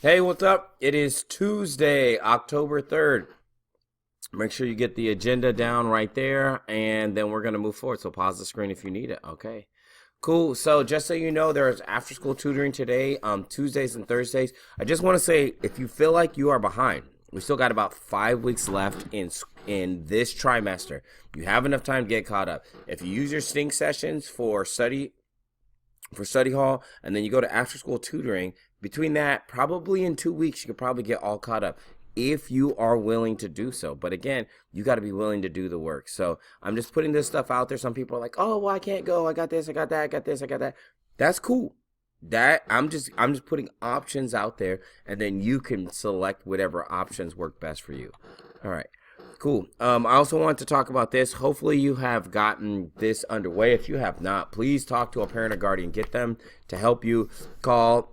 Hey, what's up? It is Tuesday, October 3rd. Make sure you get the agenda down right there, and then we're going to move forward. So pause the screen if you need it. Okay. Cool. So just so you know, there's after school tutoring today, Tuesdays and Thursdays. I just want to say, if you feel like you are behind, we still got about 5 weeks left in this trimester. You have enough time to get caught up. If you use your sync sessions for study hall, and then you go to after school tutoring, between that, probably in 2 weeks, you could probably get all caught up if you are willing to do so. But again, you got to be willing to do the work. So I'm just putting this stuff out there. Some people are like, oh, well, I can't go. I got this, I got that, I got this, I got that. That's cool. I'm just putting options out there, and then you can select whatever options work best for you. All right. Cool. I also want to talk about this. Hopefully you have gotten this underway. If you have not, please talk to a parent or guardian. Get them to help you. Call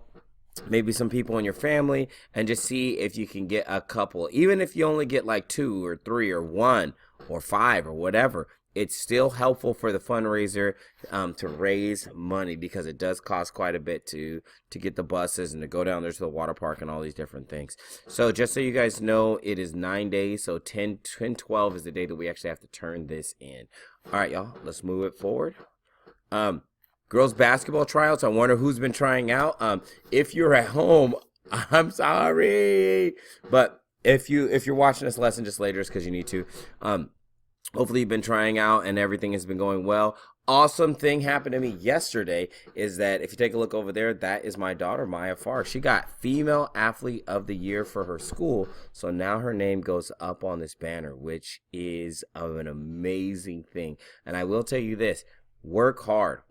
maybe some people in your family and just see if you can get a couple. Even if you only get like 2 or 3 or 1 or 5 or whatever, it's still helpful for the fundraiser to raise money, because it does cost quite a bit to get the buses and to go down there to the water park and all these different things. So just so you guys know, it is 9 days. So 10/12 is the day that we actually have to turn this in. All right, y'all, let's move it forward. Girls basketball tryouts. I wonder who's been trying out. If you're at home, I'm sorry, but if you're watching this lesson just later, it's because you need to. Hopefully you've been trying out and everything has been going well. Awesome thing happened to me yesterday is that if you take a look over there, that is my daughter, Mr Farr. She got Female Athlete of the Year for her school. So now her name goes up on this banner, which is an amazing thing. And I will tell you this, work hard,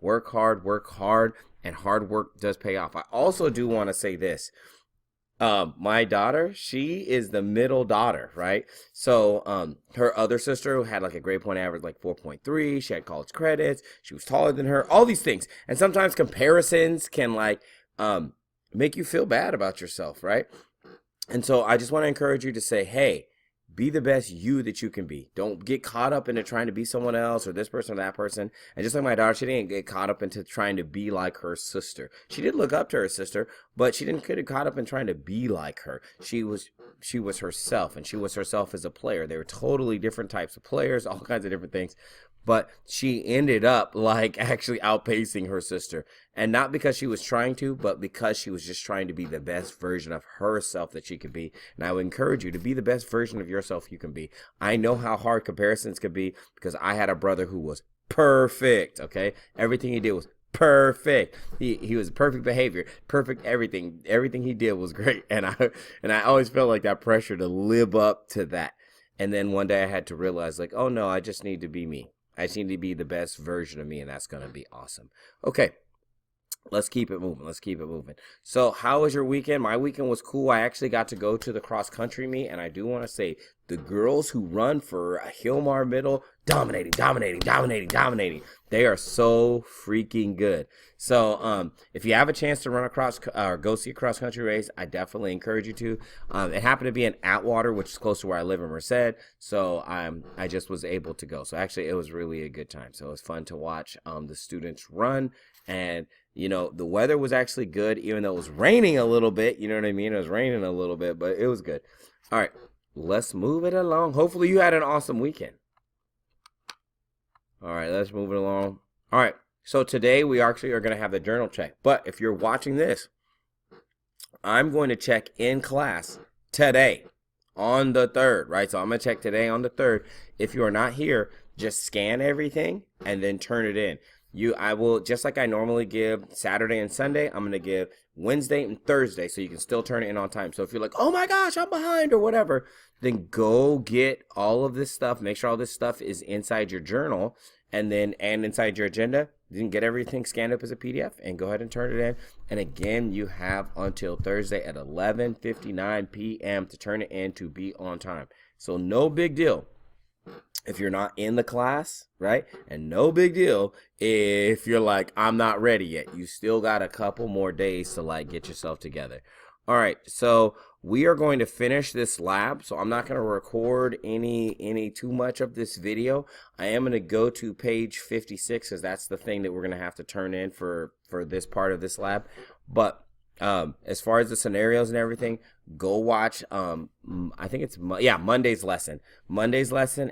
and hard work does pay off. I also do want to say this. My daughter, she is the middle daughter, right? So, her other sister who had like a grade point average, like 4.3, she had college credits, she was taller than her, all these things. And sometimes comparisons can make you feel bad about yourself, right? And so I just want to encourage you to say, hey, be the best you that you can be. Don't get caught up into trying to be someone else or this person or that person. And just like my daughter, she didn't get caught up into trying to be like her sister. She did look up to her sister, but she didn't get caught up in trying to be like her. She was herself, and she was herself as a player. They were totally different types of players, all kinds of different things. But she ended up actually outpacing her sister. And not because she was trying to, but because she was just trying to be the best version of herself that she could be. And I would encourage you to be the best version of yourself you can be. I know how hard comparisons could be because I had a brother who was perfect, okay? Everything he did was perfect. He was perfect behavior, perfect everything. Everything he did was great. And I always felt like that pressure to live up to that. And then one day I had to realize, oh no, I just need to be me. I just need to be the best version of me, and that's going to be awesome. Okay, let's keep it moving. So how was your weekend? My weekend was cool. I actually got to go to the cross-country meet, and I do want to say the girls who run for Hillmar Middle, dominating. They are so freaking good. So if you have a chance to run across or go see a cross-country race, I definitely encourage you to. It happened to be in Atwater, which is close to where I live in Merced, so I just was able to go. So actually, it was really a good time. So it was fun to watch the students run, and the weather was actually good, even though it was raining a little bit. You know what I mean? It was raining a little bit, but it was good. All right, let's move it along. Hopefully you had an awesome weekend. All right, let's move it along. All right, so today we actually are going to have the journal check. But if you're watching this, I'm going to check in class today on the 3rd, right? So I'm going to check today on the 3rd. If you are not here, just scan everything and then turn it in. I will, just like I normally give Saturday and Sunday, I'm going to give Wednesday and Thursday so you can still turn it in on time. So if you're like, oh my gosh, I'm behind or whatever, then go get all of this stuff. Make sure all this stuff is inside your journal and inside your agenda. Then get everything scanned up as a PDF and go ahead and turn it in. And again, you have until Thursday at 11:59 p.m. to turn it in to be on time. So no big deal if you're not in the class, right? And no big deal if you're like, I'm not ready yet. You still got a couple more days to get yourself together. All right, so we are going to finish this lab. So I'm not going to record any too much of this video. I am going to go to page 56 because that's the thing that we're going to have to turn in for this part of this lab. But As far as the scenarios and everything, go watch, I think it's, Monday's lesson,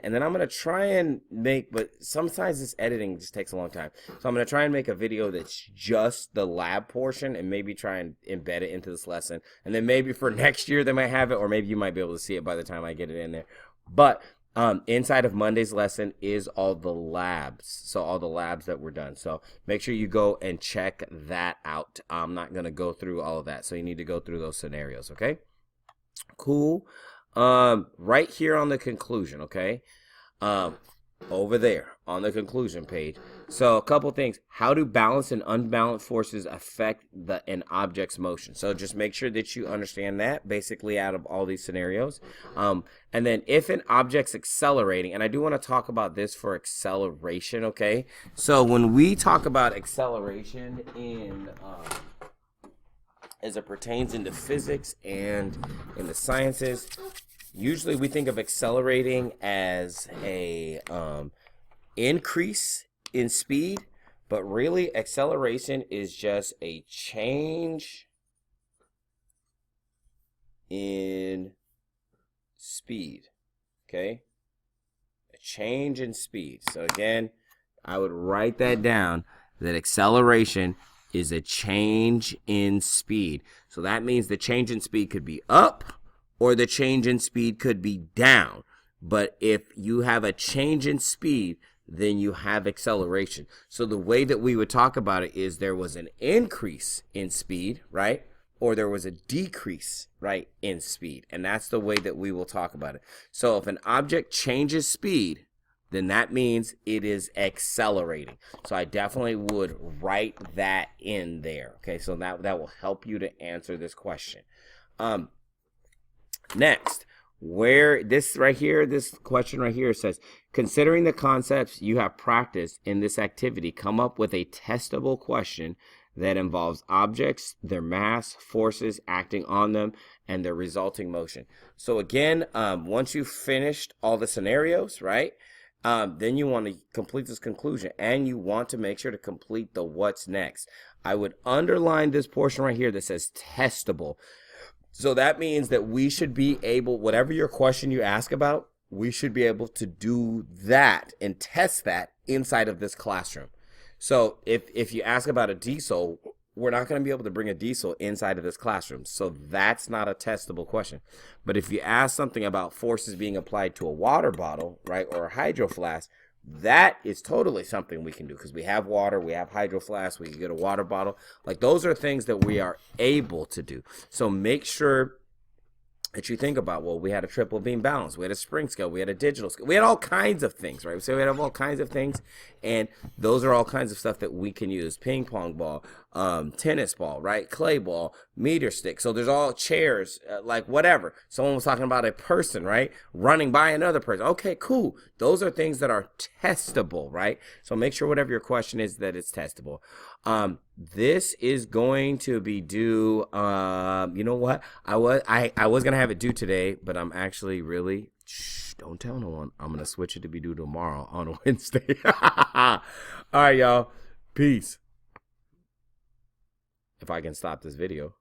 and then I'm going to try and make, but sometimes this editing just takes a long time. So I'm going to try and make a video that's just the lab portion and maybe try and embed it into this lesson. And then maybe for next year they might have it, or maybe you might be able to see it by the time I get it in there. But inside of Monday's lesson is all the labs. So all the labs that were done. So make sure you go and check that out. I'm not going to go through all of that. So you need to go through those scenarios. Okay. Cool. Right here on the conclusion. Okay. Over there on the conclusion page. So a couple things. How do balanced and unbalanced forces affect an object's motion? So just make sure that you understand that basically out of all these scenarios. And then if an object's accelerating, and I do want to talk about this for acceleration, okay? So when we talk about acceleration in as it pertains into physics and in the sciences, usually we think of accelerating as a increase in speed, but really acceleration is just a change in speed. Okay, a change in speed. So again, I would write that down, that acceleration is a change in speed. So that means the change in speed could be up or the change in speed could be down. But if you have a change in speed, then you have acceleration. So the way that we would talk about it is there was an increase in speed, right? Or there was a decrease, right, in speed. And that's the way that we will talk about it. So if an object changes speed, then that means it is accelerating. So I definitely would write that in there. Okay, so that will help you to answer this question. Next, where this right here, this question right here says, considering the concepts you have practiced in this activity, come up with a testable question that involves objects, their mass, forces acting on them, and their resulting motion. So again, once you've finished all the scenarios, right, then you want to complete this conclusion, and you want to make sure to complete the what's next. I would underline this portion right here that says testable. So that means that we should be able, whatever your question you ask about, we should be able to do that and test that inside of this classroom. So if you ask about a diesel, we're not going to be able to bring a diesel inside of this classroom. So that's not a testable question. But if you ask something about forces being applied to a water bottle, right, or a hydro flask, that is totally something we can do, because we have water, we have hydro flasks, we can get a water bottle. Like, those are things that we are able to do. So make sure that you think about, well, we had a triple beam balance, we had a spring scale, we had a digital scale, we had all kinds of things, right? So we have all kinds of things, and those are all kinds of stuff that we can use. Ping pong ball, tennis ball, right? Clay ball, meter stick. So there's all chairs, like whatever. Someone was talking about a person, right? Running by another person. Okay, cool. Those are things that are testable, right? So make sure whatever your question is, that it's testable. This is going to be due, you know what? I was going to have it due today, but I'm actually really, don't tell no one. I'm going to switch it to be due tomorrow on Wednesday. All right, y'all. Peace. If I can stop this video.